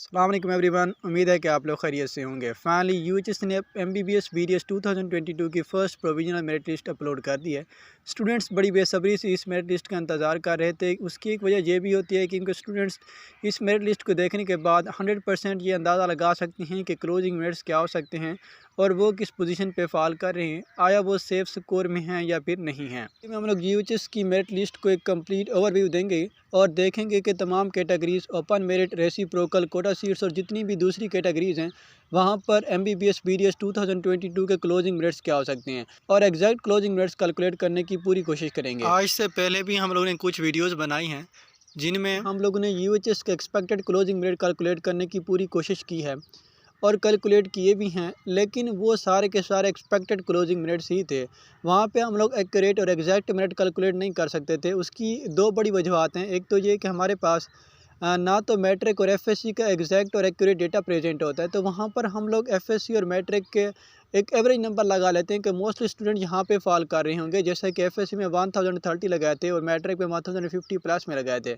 अस्सलाम वालेकुम एवरीवन। उम्मीद है कि आप लोग खैरियत से होंगे। फाइनली यूएचएस ने एमबीबीएस बीडीएस 2022 की first provisional merit list upload कर दी है। स्टूडेंट्स बड़ी बेसब्री से इस मेरिट लिस्ट का इंतज़ार कर रहे थे। उसकी एक वजह यह भी होती है कि इनके स्टूडेंट्स इस मेरिट लिस्ट को देखने के बाद 100% ये अंदाज़ा लगा सकते हैं कि क्लोजिंग मेरिट्स क्या हो सकते हैं और वो किस पोजीशन पे फॉल कर रहे हैं, आया वो सेफ स्कोर में हैं या फिर नहीं हैं। में हम लोग यूएचएस की मेरिट लिस्ट को एक कंप्लीट ओवरव्यू देंगे और देखेंगे कि तमाम categories, open merit, reciprocal, Kota seats और जितनी भी दूसरी कैटेगरीज हैं वहाँ पर एमबीबीएस बीडीएस 2022 के क्लोजिंग मेरिट्स क्या हो सकते हैं और एग्जैक्ट क्लोजिंग मेरिट्स कैलकुलेट करने की पूरी कोशिश करेंगे। आज से पहले भी हम लोगों ने कुछ वीडियोज़ बनाई हैं जिनमें हम लोगों ने यूएचएस के एक्सपेक्टेड क्लोजिंग मेरिट कैलकुलेट करने की पूरी कोशिश की है और कैलकुलेट किए भी हैं, लेकिन वो सारे के सारे एक्सपेक्टेड क्लोजिंग मिनट्स ही थे। वहाँ पे हम लोग एक्यूरेट और एग्जैक्ट मिनट कैलकुलेट नहीं कर सकते थे। उसकी दो बड़ी वजूहत हैं। एक तो ये कि हमारे पास ना तो मैट्रिक और एफएससी का एग्जैक्ट और एक्यूरेट डेटा प्रेजेंट होता है, तो वहाँ पर हम लोग एफएससी और मैट्रिक के एक एवरेज नंबर लगा लेते हैं कि मोस्टली स्टूडेंट यहाँ पे फॉल कर रहे होंगे। जैसे कि एफएससी में 1030 लगाए थे और मैट्रिक में 1050 प्लस में लगाए थे।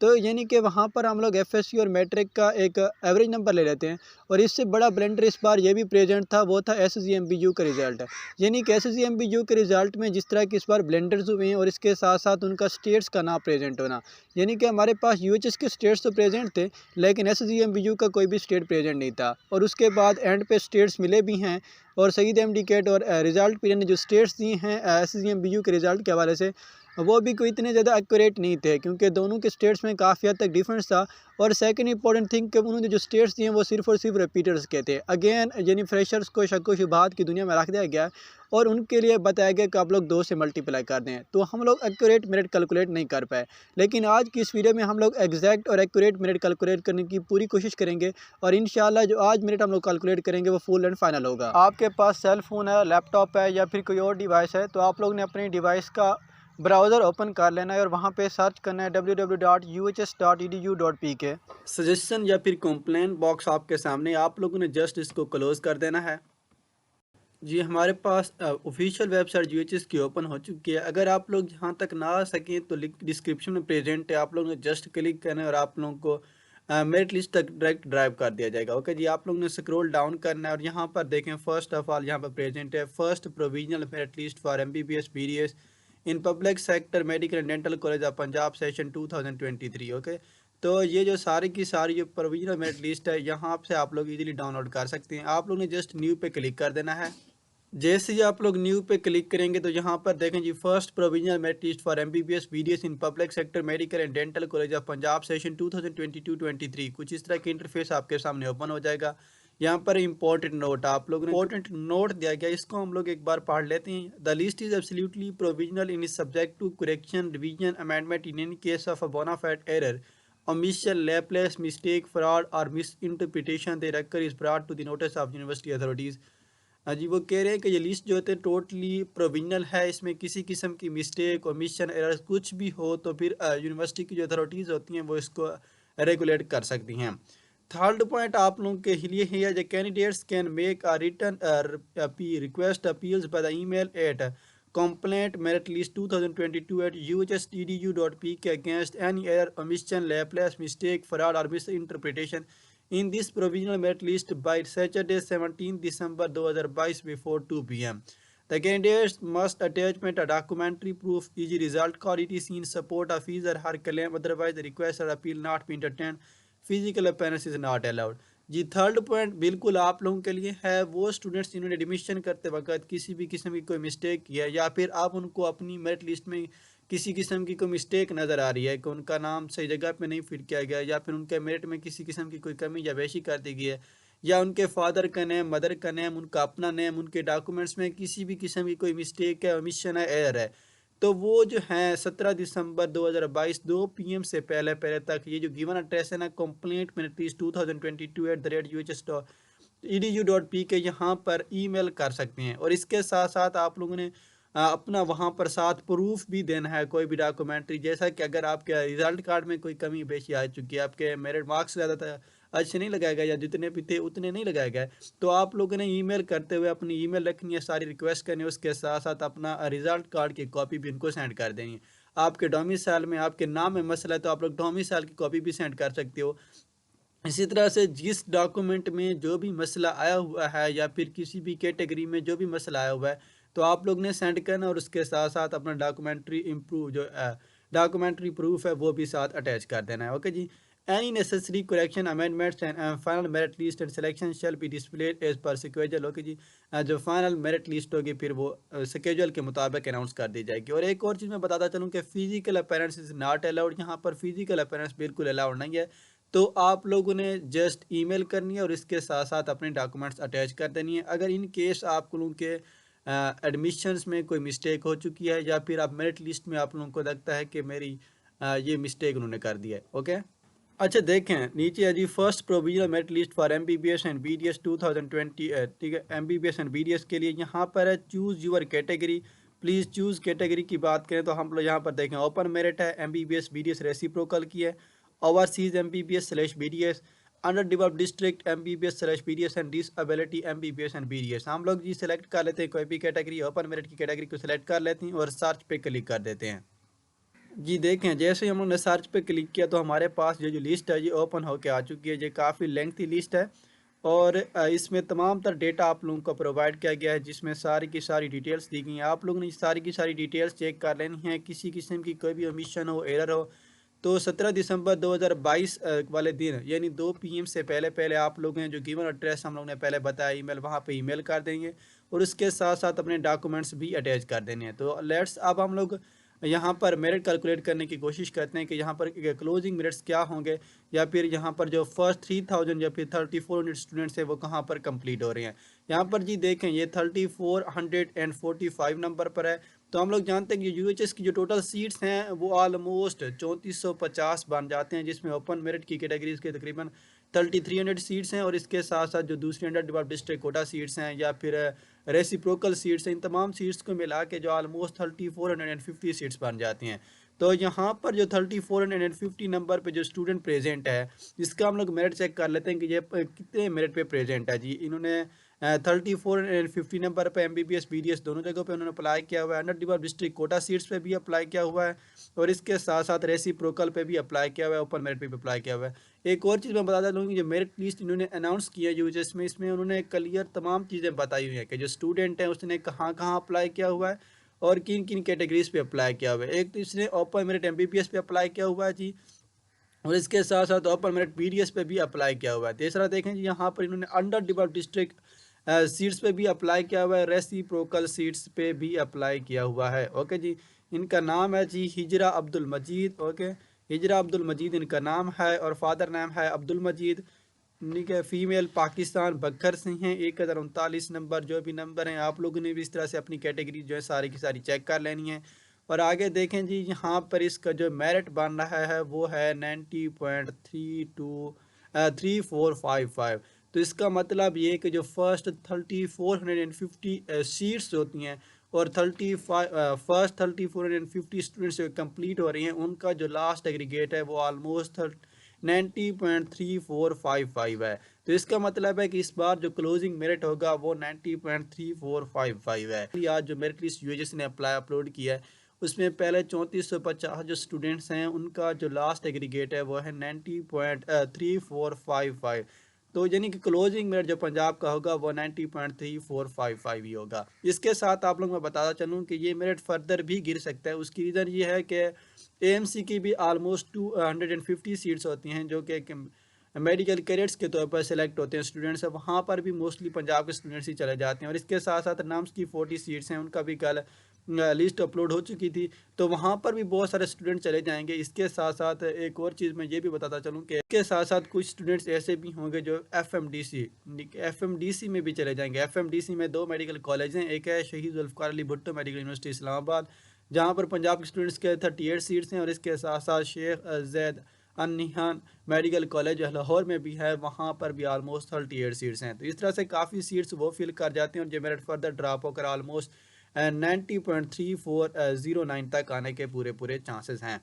तो यानी कि वहाँ पर हम लोग एफएससी और मैट्रिक का एक एवरेज नंबर ले लेते हैं। और इससे बड़ा ब्लेंडर इस बार ये भी प्रेजेंट था, वो था एसजीएमबीयू का रिज़ल्ट। यानी कि एसजीएमबीयू के रिज़ल्ट में जिस तरह की इस बार ब्लेंडर्स हुए हैं और इसके साथ साथ उनका स्टेट्स का ना प्रेजेंट होना, यानी कि हमारे पास यूएचएस के स्टेट्स तो प्रेजेंट थे लेकिन एसजीएमबीयू का कोई भी स्टेट प्रेजेंट नहीं था। और उसके बाद एंड पे स्टेट्स मिले भी हैं और सईद अहमद कैट और रिज़ल्ट पीरियड ने जो स्टेट्स दिए हैं एसजीएमबीयू के रिज़ल्ट के हवाले से, वो भी कोई इतने ज़्यादा एक्यूरेट नहीं थे क्योंकि दोनों के स्टेट्स में काफ़ी हद तक डिफरेंस था। और सेकंड इंपॉर्टेंट थिंग कि उन्होंने जो स्टेट्स दिए हैं वो सिर्फ और सिर्फ रिपीटर्स के थे। अगेन यानी फ्रेशर्स को शक व शुबहात की दुनिया में रख दिया गया और उनके लिए बताया गया कि आप लोग 2 से मल्टीप्लाई कर दें, तो हम लोग एक्यूरेट मेरिट कैलकुलेट नहीं कर पाए। लेकिन आज की इस वीडियो में हम लोग एग्जैक्ट और एक्यूरेट मेरिट कैलकुलेट करने की पूरी कोशिश करेंगे और इंशाल्लाह जो आज मेरिट हम लोग कैलकुलेट करेंगे वो फुल एंड फाइनल होगा। आपके पास सेल फ़ोन है, लैपटॉप है या फिर कोई और डिवाइस है, तो आप लोग ने अपनी डिवाइस का ब्राउज़र ओपन कर लेना है और वहाँ पे सर्च करना है www.uhs.edu.pk। सजेशन या फिर कंप्लेंट बॉक्स आपके सामने, आप लोगों ने जस्ट इसको क्लोज कर देना है। जी, हमारे पास ऑफिशियल वेबसाइट यूएचएस की ओपन हो चुकी है। अगर आप लोग यहाँ तक ना आ सकें तो लिंक डिस्क्रिप्शन में प्रेजेंट है, आप लोगों ने जस्ट क्लिक करना है और आप लोगों को मेरिट लिस्ट तक डायरेक्ट ड्राइव कर दिया जाएगा। ओके जी, आप लोगों ने स्क्रॉल डाउन करना है और यहाँ पर देखें फर्स्ट ऑफ ऑल यहाँ पर प्रेजेंट है first provisional merit list for MBBS BDS in public sector medical and dental college of Punjab session 2023। Okay, तो ये जो सारी की सारी जो प्रोविजनल मेरिट लिस्ट है यहाँ से आप लोग इजीली डाउनलोड कर सकते हैं। आप लोग ने जस्ट न्यू पे क्लिक कर देना है। जैसे ही आप लोग न्यू पे क्लिक करेंगे तो यहाँ पर देखें जी first provisional merit list for MBBS BDS in public sector medical and dental college of Punjab session 2022-23 कुछ इस तरह की इंटरफेस आपके सामने ओपन हो जाएगा। यहाँ पर इंपॉर्टेंट नोट आप लोगों ने इंपॉर्टेंट नोट दिया गया, इसको हम लोग एक बार पढ़ लेते हैं। The list is absolutely provisional in is subject to correction revision amendment in any case of a bona fide error omission, lapse, mistake, fraud or misinterpretation thereoccur is brought to the notice of university authorities। हाँ जी, वो कह रहे हैं कि ये list जो होते हैं टोटली प्रोविजनल है, इसमें किसी किस्म की मिस्टेक ओमिशन एरर कुछ भी हो तो फिर यूनिवर्सिटी की जो अथॉरिटीज़ होती हैं वो इसको रेगुलेट कर सकती हैं। थर्ड पॉइंट आप लोगों के लिए है जो candidates can make a return request appeals by the email eight complaint merit list 2022 at uhs.edu.pk against any error, omission, lapse, mistake, fraud or misinterpretation in this provisional merit list by Saturday 17 December 2022 before 2 p.m. The candidates must attachment a documentary proof easy result card etc in support of his or her claim, otherwise the request or appeal not be entertained, physical appearance is not allowed। जी, third point बिल्कुल आप लोगों के लिए है वो students जिन्होंने admission करते वक्त किसी भी किस्म की कोई मिस्टेक किया या फिर आप उनको अपनी मेरिट लिस्ट में किसी किस्म की कोई मिस्टेक नज़र आ रही है कि उनका नाम सही जगह पे नहीं फिट किया गया या फिर उनके मेरिट में किसी किस्म की कोई कमी या बेशी कर दी गई है या उनके फादर का नेम, मदर का नेम, उनका अपना नेम, उनके डॉक्यूमेंट्स में किसी भी किस्म की कोई मिस्टेक है, ओमिशन है, एरर है, तो वो जो है 17 दिसंबर 2022 2 PM से पहले पहले तक ये जो गिवन एड्रेस है ना कंप्लेंट मेरिट लिस्ट 2022@uhs.edu.pk यहाँ पर ईमेल कर सकते हैं। और इसके साथ साथ आप लोगों ने अपना वहाँ पर साथ प्रूफ भी देना है, कोई भी डॉक्यूमेंट्री, जैसा कि अगर आपके रिजल्ट कार्ड में कोई कमी पेशी आ चुकी है, आपके मेरिट मार्क्स ज़्यादा था अच्छे नहीं लगाए गए या जितने भी थे उतने नहीं लगाए गए, तो आप लोगों ने ईमेल करते हुए अपनी ईमेल रखनी है, सारी रिक्वेस्ट करनी है, उसके साथ साथ अपना रिजल्ट कार्ड की कॉपी भी इनको सेंड कर देनी है। आपके डोमिसाइल में आपके नाम में मसला है तो आप लोग डोमिसाइल की कॉपी भी सेंड कर सकते हो। इसी तरह से जिस डॉक्यूमेंट में जो भी मसला आया हुआ है या फिर किसी भी कैटेगरी में जो भी मसला आया हुआ है, तो आप लोग ने सेंड करना और उसके साथ साथ अपना डॉक्यूमेंट्री इम्प्रूव जो डॉक्यूमेंट्री प्रूफ है वो भी साथ अटैच कर देना है। ओके जी। Any necessary correction amendments and final merit list and selection shall be displayed as per schedule. Okay जी। जो फाइनल मेरिट लिस्ट होगी फिर वो स्केड्यूल के मुताबिक अनाउंस कर दी जाएगी। और एक और चीज़ मैं बताता चलूँ कि physical appearance is not allowed. यहाँ पर फिजिकल अपीयरेंस बिल्कुल अलाउड नहीं है। तो आप लोगों ने जस्ट ईमेल करनी है और इसके साथ साथ अपने डॉक्यूमेंट्स अटैच कर देनी है। अगर इन केस आप लोगों के एडमिशन्स में कोई मिस्टेक हो चुकी है या फिर आप मेरिट लिस्ट में आप लोगों को लगता है कि मेरी ये मिस्टेक उन्होंने कर दिया है। ओके। अच्छा देखें नीचे है जी, first provisional merit list for MBBS and BDS 2020। ठीक है, एमबीबीएस एंड बीडीएस के लिए यहाँ पर है choose your category. Please choose category की बात करें तो हम लोग यहाँ पर देखें ओपन मेरिट है, एमबीबीएस बीडीएस रेसिप्रोकल की है, overseas MBBS slash BDS, under developed district MBBS slash BDS and disability MBBS and BDS. हम लोग जी सेलेक्ट कर लेते हैं कोई भी कैटेगरी, ओपन मेरिट की कैटेगरी को सिलेक्ट कर लेते हैं और सर्च पे क्लिक कर देते हैं। जी देखें जैसे ही हम लोग ने सर्च पे क्लिक किया तो हमारे पास ये जो लिस्ट है ये ओपन होके आ चुकी है। ये काफ़ी लेंथी लिस्ट है और इसमें तमाम तर डेटा आप लोगों को प्रोवाइड किया गया है जिसमें सारी की सारी डिटेल्स दी गई हैं। आप लोगों ने सारी की सारी डिटेल्स चेक कर लेनी है। किसी किस्म की कोई भी ओमिशन हो, एरर हो तो 17 दिसंबर 2022 वाले दिन यानी 2 पीएम से पहले पहले आप लोग हैं जो गिवन एड्रेस हम लोग ने पहले बताया ईमेल, वहाँ पे ईमेल कर देंगे और उसके साथ साथ अपने डॉक्यूमेंट्स भी अटैच कर देने हैं। तो लेट्स अब हम लोग यहाँ पर मेरिट कैलकुलेट करने की कोशिश करते हैं कि यहाँ पर क्लोजिंग मेरिट्स क्या होंगे या फिर यहाँ पर जो फर्स्ट 3000 या फिर 3400 स्टूडेंट्स है वो कहाँ पर कंप्लीट हो रहे हैं। यहाँ पर जी देखें ये 3445 नंबर पर है। तो हम लोग जानते हैं कि यूएचएस की जो टोटल सीट्स हैं वो ऑलमोस्ट 3450 बन जाते हैं, जिसमें ओपन मेरिट की कैटेगरीज के तकरीबन 3300 सीट्स हैं और इसके साथ साथ जो दूसरी under developed district Kota seats हैं या फिर रेसिप्रोकल सीट्स हैं, इन तमाम सीट्स को मिला के जो ऑलमोस्ट 3450 सीट्स बन जाती हैं। तो यहाँ पर जो 3450 नंबर पे जो स्टूडेंट प्रेजेंट है इसका हम लोग मेरिट चेक कर लेते हैं कि ये कितने मेरिट पे प्रेजेंट है। जी इन्होंने 3450 नंबर पे एमबीबीएस बीडीएस दोनों जगहों पे उन्होंने अप्लाई किया हुआ है। Under developed district Kota seats पे भी अप्लाई किया हुआ है और इसके साथ साथ रेसिप्रोकल पे भी अप्लाई किया हुआ है, ओपन मेरिट पे भी अप्लाई किया हुआ है। एक और चीज़ मैं बता दूँ कि जो मेरिट लिस्ट इन्होंने अनाउंस किया है यूएचएस में, इसमें उन्होंने क्लियर तमाम चीज़ें बताई हुई हैं कि जो स्टूडेंट है उसने कहाँ कहाँ अप्लाई किया हुआ है और किन किन कैटेगरीज पे अप्लाई किया हुआ है। एक तो इसने ओपन मेरिट एमबीबीएस पे अप्लाई किया हुआ है जी और इसके साथ साथ ओपन मेरिट बीडीएस पे भी अप्लाई किया हुआ है। तीसरा देखें जी यहाँ पर इन्होंने अंडर डेवलप्ड डिस्ट्रिक्ट सीट्स पे भी अप्लाई किया हुआ है, रेसिप्रोकल सीट्स पे भी अप्लाई किया हुआ है। ओके जी। इनका नाम है जी हिजरा अब्दुल मजीद। ओके, हिजरा अब्दुल मजीद इनका नाम है और फादर नाम है अब्दुल मजीद। ठीक है, फीमेल पाकिस्तान बखर से हैं। 1039 नंबर जो भी नंबर हैं आप लोगों ने भी इस तरह से अपनी कैटेगरी जो है सारी की सारी चेक कर लेनी है। और आगे देखें जी यहाँ पर इसका जो मेरिट बन रहा है वो है 90.3455। तो इसका मतलब ये कि जो फर्स्ट 3450 सीट्स होती हैं और 3450 स्टूडेंट्स जो कंप्लीट हो रही हैं उनका जो लास्ट एग्रीगेट है वो ऑलमोस्ट 90.3455 है। तो इसका मतलब है कि इस बार जो क्लोजिंग मेरिट होगा वो 90.3455 है। आज जो मेरिट लिस्ट यूएचएस ने अपलोड किया है उसमें पहले 3450 जो स्टूडेंट्स हैं उनका जो लास्ट एग्रीगेट है वो है 90.3455। तो यानी कि क्लोजिंग मेरिट जो पंजाब का होगा वो 90.3455 ही होगा। इसके साथ आप लोग मैं बताता चलूँ कि ये मेरिट फर्दर भी गिर सकता है। उसकी रीज़न ये है कि एएमसी की भी आलमोस्ट 250 सीट्स होती हैं जो कि मेडिकल कैडेट्स के तौर पर सेलेक्ट होते हैं स्टूडेंट्स, वहाँ पर भी मोस्टली पंजाब के स्टूडेंट्स ही चले जाते हैं। और इसके साथ साथ नाम्स की 40 सीट्स हैं उनका भी कल लिस्ट अपलोड हो चुकी थी, तो वहाँ पर भी बहुत सारे स्टूडेंट चले जाएंगे। इसके साथ साथ एक और चीज़ मैं ये भी बताता चलूँ कि इसके साथ साथ कुछ स्टूडेंट्स ऐसे भी होंगे जो एफएमडीसी में भी चले जाएंगे। एफएमडीसी में 2 मेडिकल कॉलेज हैं, एक है शहीद जुल्फ़िकार अली भुट्टो मेडिकल यूनिवर्सिटी इस्लामाबाद जहाँ पर पंजाब के स्टूडेंट्स के 38 सीट्स हैं और इसके साथ साथ शेख जैद अन-नहियान मेडिकल कॉलेज लाहौर में भी है, वहाँ पर भी आलमोस्ट 38 सीट्स हैं। तो इस तरह से काफ़ी सीट्स वो फिल कर जाते हैं और जो मेरिट फर्दर ड्रॉप होकर आलमोस्ट 90.3409 तक आने के पूरे पूरे चांसेस हैं।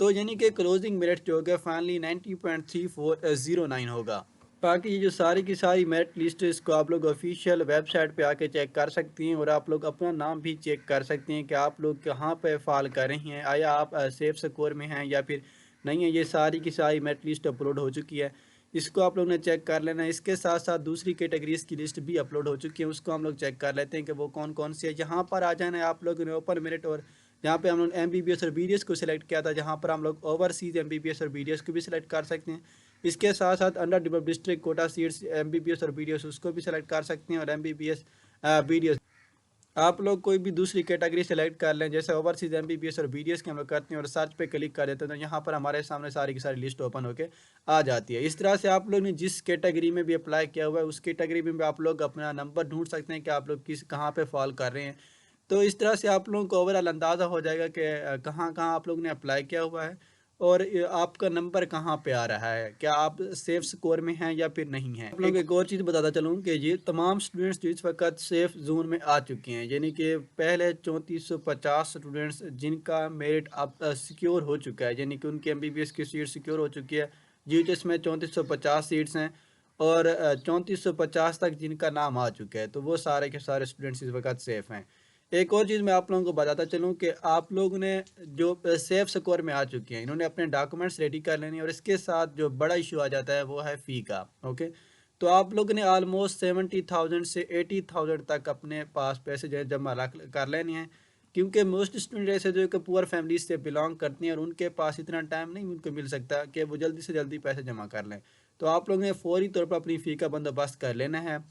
तो यानी कि क्लोजिंग मेरिट जो होगा फाइनली 90.3409 होगा। बाकी ये जो सारी की सारी मेरिट लिस्ट है इसको आप लोग ऑफिशियल वेबसाइट पे आके चेक कर सकती हैं और आप लोग अपना नाम भी चेक कर सकती हैं कि आप लोग कहाँ पे फाल कर रही हैं, आया आप सेफ स्कोर में हैं या फिर नहीं है। ये सारी की सारी मेरिट लिस्ट अपलोड हो चुकी है। इसको आप लोगों ने चेक कर लेना है। इसके साथ साथ दूसरी कैटेगरीज की लिस्ट भी अपलोड हो चुकी है, उसको हम लोग चेक कर लेते हैं कि वो कौन कौन सी है। यहाँ पर आ जाना है आप लोगों ने ओपन मेरिट, और यहाँ पे हम लोग MBBS और BDS को सिलेक्ट किया था, जहाँ पर हम लोग ओवरसीज MBBS और BDS को भी सिलेक्ट कर सकते हैं। इसके साथ साथ under developed district Kota seats MBBS और BDS उसको भी सिलेक्ट कर सकते हैं, और MBBS BDS आप लोग कोई भी दूसरी कैटेगरी सेलेक्ट कर लें, जैसे ओवरसीज MBBS और BDS के हम लोग करते हैं और सर्च पे क्लिक कर देते हैं, तो यहाँ पर हमारे सामने सारी की सारी लिस्ट ओपन होके आ जाती है। इस तरह से आप लोग ने जिस कैटेगरी में भी अप्लाई किया हुआ है उस कैटेगरी में भी आप लोग अपना नंबर ढूंढ सकते हैं कि आप लोग किस कहाँ पे फॉल कर रहे हैं। तो इस तरह से आप लोगों को ओवरऑल अंदाज़ा हो जाएगा कि कहाँ कहाँ आप लोग ने अप्लाई किया हुआ है, और आपका नंबर कहाँ पे आ रहा है, क्या आप सेफ स्कोर में हैं या फिर नहीं हैं। आप लोगों को एक और चीज़ बताता चलूँ कि ये तमाम स्टूडेंट्स जो इस वक्त सेफ जोन में आ चुके हैं, यानी कि पहले 3450 स्टूडेंट्स जिनका मेरिट अब सिक्योर हो चुका है, यानी कि उनकी MBBS की सीट सिक्योर हो चुकी है। GHS में 3450 सीट्स हैं, और 3450 तक जिनका नाम आ चुका है, तो वो सारे के सारे स्टूडेंट्स इस वक्त सेफ़ हैं। एक और चीज़ मैं आप लोगों को बताता चलूँ कि आप लोगों ने जो सेफ स्कोर में आ चुके हैं, इन्होंने अपने डॉक्यूमेंट्स रेडी कर लेने हैं, और इसके साथ जो बड़ा इशू आ जाता है वो है फ़ी का। ओके, तो आप लोगों ने ऑलमोस्ट 70,000 से 80,000 तक अपने पास पैसे जो है जमा रख कर लेने हैं, क्योंकि मोस्ट स्टूडेंट ऐसे जो कि पुअर फैमिलीज से बिलोंग करती हैं और उनके पास इतना टाइम नहीं उनको मिल सकता कि वो जल्दी से जल्दी पैसे जमा कर लें। तो आप लोगों ने फौरी तौर पर अपनी फ़ी का बंदोबस्त कर लेना है।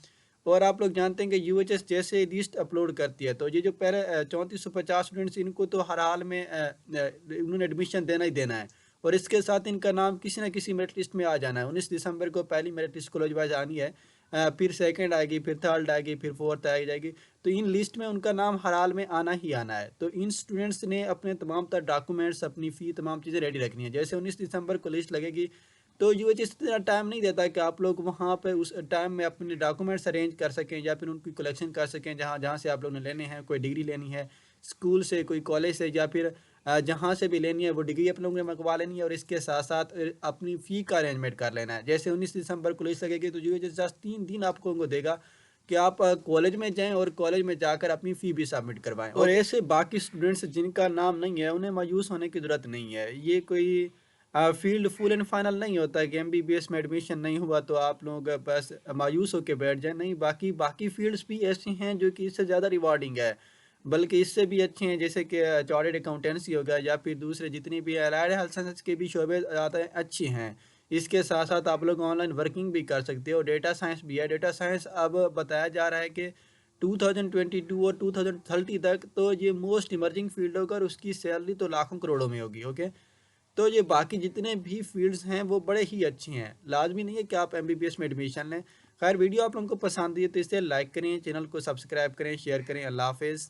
और आप लोग जानते हैं कि UHS जैसे लिस्ट अपलोड करती है, तो ये जो पहले 3450 स्टूडेंट्स, इनको तो हर हाल में उन्होंने एडमिशन देना ही देना है, और इसके साथ इनका नाम किसी न किसी मेरिट लिस्ट में आ जाना है। 19 दिसंबर को पहली मेरिट लिस्ट कॉलेज वाइज आनी है, फिर सेकंड आएगी, फिर थर्ड आएगी, फिर फोर्थ आ जाएगी। तो इन लिस्ट में उनका नाम हर हाल में आना ही आना है। तो इन स्टूडेंट्स ने अपने तमाम तर डॉक्यूमेंट्स, अपनी फ़ी, तमाम चीज़ें रेडी रखनी है। जैसे 19 दिसंबर को लिस्ट लगेगी, तो UHS इतना टाइम नहीं देता कि आप लोग वहाँ पे उस टाइम में अपने डॉक्यूमेंट्स अरेंज कर सकें या फिर उनकी कलेक्शन कर सकें, जहाँ जहाँ से आप लोग ने लेने हैं। कोई डिग्री लेनी है स्कूल से, कोई कॉलेज से, या फिर जहाँ से भी लेनी है वो डिग्री आप लोगों ने मंगवा लेनी है, और इसके साथ साथ अपनी फ़ी का अरेंजमेंट कर लेना है। जैसे 19 दिसंबर को लिस्ट लगेगी, तो UHS जस्ट 3 दिन आपको उनको देगा कि आप कॉलेज में जाएं और कॉलेज में जाकर अपनी फ़ी भी सबमिट करवाएं। और ऐसे बाकी स्टूडेंट्स जिनका नाम नहीं है, उन्हें मायूस होने की ज़रूरत नहीं है। ये कोई फील्ड फुल एंड फाइनल नहीं होता कि MBBS में एडमिशन नहीं हुआ तो आप लोग बस मायूस होकर बैठ जाए। नहीं, बाकी बाकी फील्ड्स भी ऐसी हैं जो कि इससे ज़्यादा रिवार्डिंग है, बल्कि इससे भी अच्छे हैं, जैसे कि चार्टर्ड अकाउंटेंसी हो गया, या फिर दूसरे जितनी भी एलाइड हेल्थ साइंसेज के भी शोबे आते हैं, अच्छे हैं। इसके साथ साथ आप लोग ऑनलाइन वर्किंग भी कर सकते हो। डेटा साइंस भी है। डेटा साइंस अब बताया जा रहा है कि 2022 और 2030 तक तो ये मोस्ट इमर्जिंग फील्ड होगा, और उसकी सैलरी तो लाखों करोड़ों में होगी। ओके, तो ये बाकी जितने भी फील्ड्स हैं वो बड़े ही अच्छी हैं। लाजमी नहीं है कि आप MBBS में एडमिशन लें। खैर, वीडियो आप लोगों को पसंद आई है तो इसे लाइक करें, चैनल को सब्सक्राइब करें, शेयर करें। अल्लाह हाफिज़।